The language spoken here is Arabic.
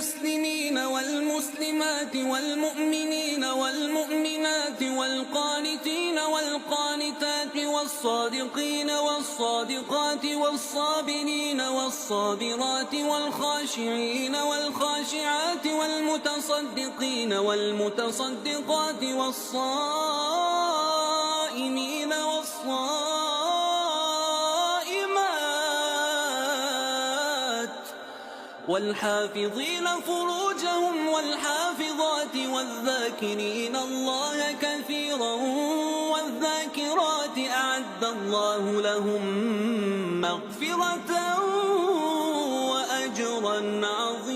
المسلمين والمسلمات والمؤمنين والمؤمنات والقانتين والقانتات والصادقين والصادقات والصابرين والصابرات والخاشعين والخاشعات والمتصدقين والمتصدقات والصائمين والصائمات والحافظين فروجهم والحافظات والذاكرين الله كثيرا والذاكرات أعد الله لهم مغفرة وأجرا عظيما.